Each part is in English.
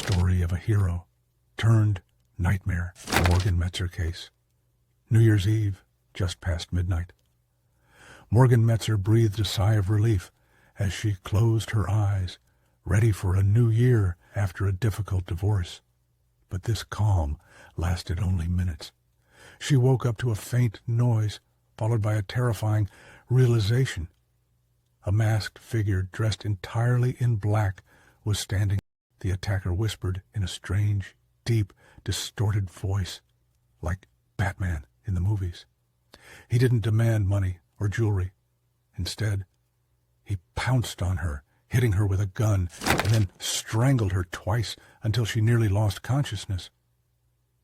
story of a hero turned nightmare, the Morgan Metzer case. New Year's Eve, just past midnight. Morgan Metzer breathed a sigh of relief as she closed her eyes, ready for a new year after a difficult divorce. But this calm lasted only minutes. She woke up to a faint noise, followed by a terrifying realization. A masked figure dressed entirely in black was standing. The attacker whispered in a strange, deep, distorted voice, like Batman in the movies. He didn't demand money or jewelry. Instead, he pounced on her, hitting her with a gun, and then strangled her twice until she nearly lost consciousness.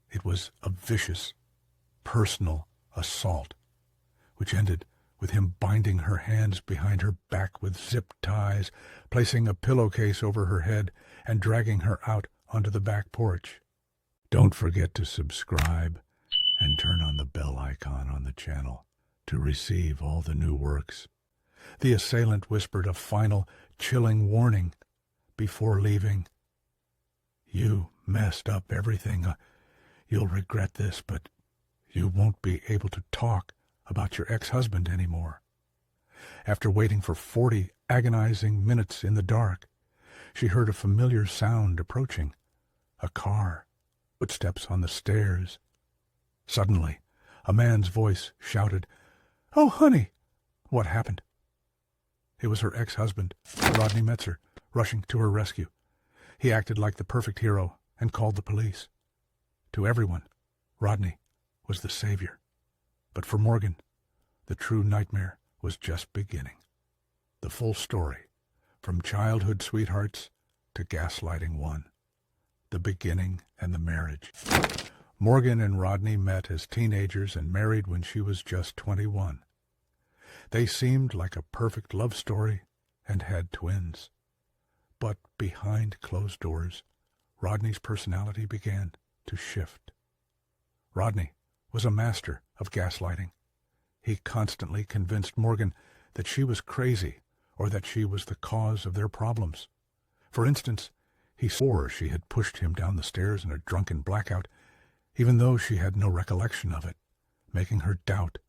It was a vicious, personal assault, which ended with him binding her hands behind her back with zip ties, placing a pillowcase over her head, and dragging her out onto the back porch. Don't forget to subscribe and turn on the bell icon on the channel to receive all the new works. The assailant whispered a final, chilling warning before leaving. You messed up everything. You'll regret this, but you won't be able to talk about your ex-husband anymore. After waiting for 40 agonizing minutes in the dark, she heard a familiar sound approaching. A car. Footsteps on the stairs. Suddenly, a man's voice shouted, "Oh, honey!" What happened? It was her ex-husband, Rodney Metzer, rushing to her rescue. He acted like the perfect hero and called the police. To everyone, Rodney was the savior. But for Morgan, the true nightmare was just beginning. The full story, from childhood sweethearts to Gaslighting 1. The beginning and the marriage. Morgan and Rodney met as teenagers and married when she was just 21. They seemed like a perfect love story and had twins. But behind closed doors, Rodney's personality began to shift. Rodney was a master of gaslighting. He constantly convinced Morgan that she was crazy or that she was the cause of their problems. For instance, he swore she had pushed him down the stairs in a drunken blackout, even though she had no recollection of it, making her doubt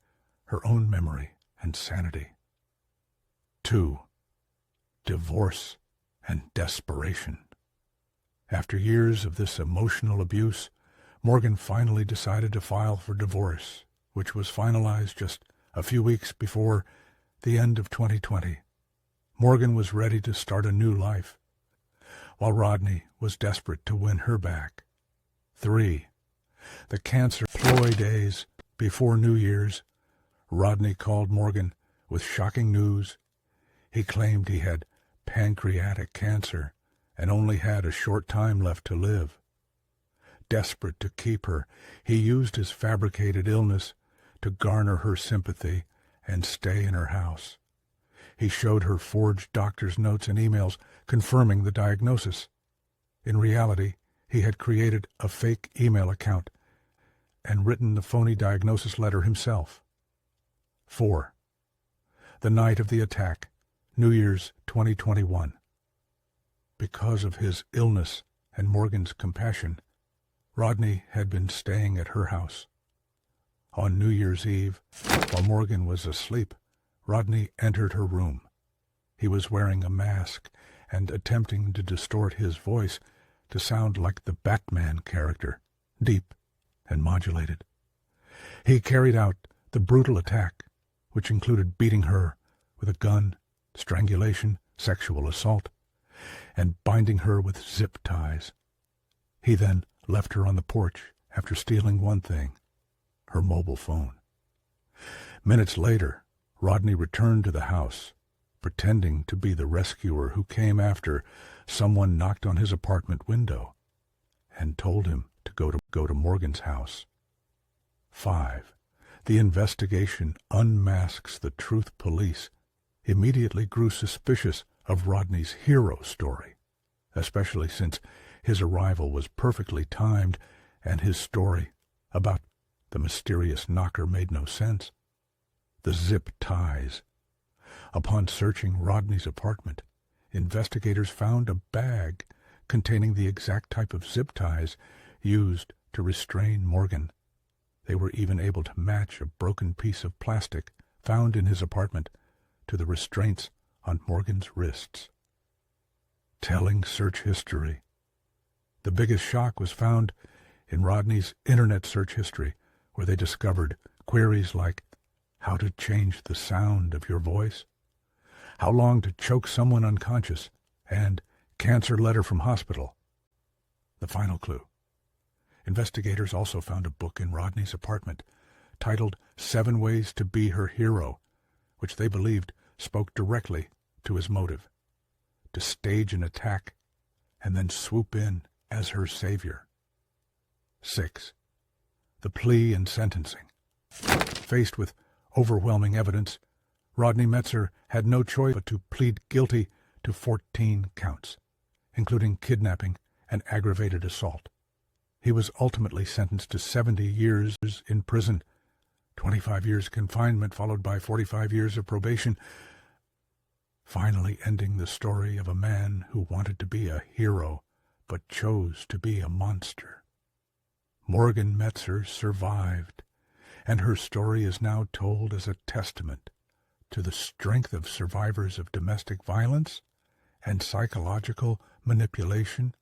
her own memory and sanity. 2. Divorce and desperation. After years of this emotional abuse, Morgan finally decided to file for divorce, which was finalized just a few weeks before the end of 2020. Morgan was ready to start a new life, while Rodney was desperate to win her back. 3. The cancer ploy days before New Year's, Rodney called Morgan with shocking news. He claimed he had pancreatic cancer and only had a short time left to live. Desperate to keep her, he used his fabricated illness to garner her sympathy and stay in her house. He showed her forged doctor's notes and emails confirming the diagnosis. In reality, he had created a fake email account and written the phony diagnosis letter himself. 4. The night of the attack, New Year's 2021. Because of his illness and Morgan's compassion, Rodney had been staying at her house. On New Year's Eve, while Morgan was asleep, Rodney entered her room. He was wearing a mask and attempting to distort his voice to sound like the Batman character, deep and modulated. He carried out the brutal attack, which included beating her with a gun, strangulation, sexual assault, and binding her with zip ties. He then left her on the porch after stealing one thing, her mobile phone. Minutes later, Rodney returned to the house, pretending to be the rescuer who came after someone knocked on his apartment window and told him to go to Morgan's house. 5. The investigation unmasks the truth. Police immediately grew suspicious of Rodney's hero story, especially since his arrival was perfectly timed and his story about the mysterious knocker made no sense. The zip ties. Upon searching Rodney's apartment, investigators found a bag containing the exact type of zip ties used to restrain Morgan. They were even able to match a broken piece of plastic found in his apartment to the restraints on Morgan's wrists. Telling search history. The biggest shock was found in Rodney's internet search history, where they discovered queries like how to change the sound of your voice, how long to choke someone unconscious, and cancer letter from hospital. The final clue. Investigators also found a book in Rodney's apartment titled 7 Ways to Be Her Hero, which they believed spoke directly to his motive, to stage an attack and then swoop in as her savior. 6. The plea and sentencing. Faced with overwhelming evidence, Rodney Metzer had no choice but to plead guilty to 14 counts, including kidnapping and aggravated assault. He was ultimately sentenced to 70 years in prison, 25 years confinement followed by 45 years of probation, finally ending the story of a man who wanted to be a hero but chose to be a monster. Morgan Metzer survived, and her story is now told as a testament to the strength of survivors of domestic violence and psychological manipulation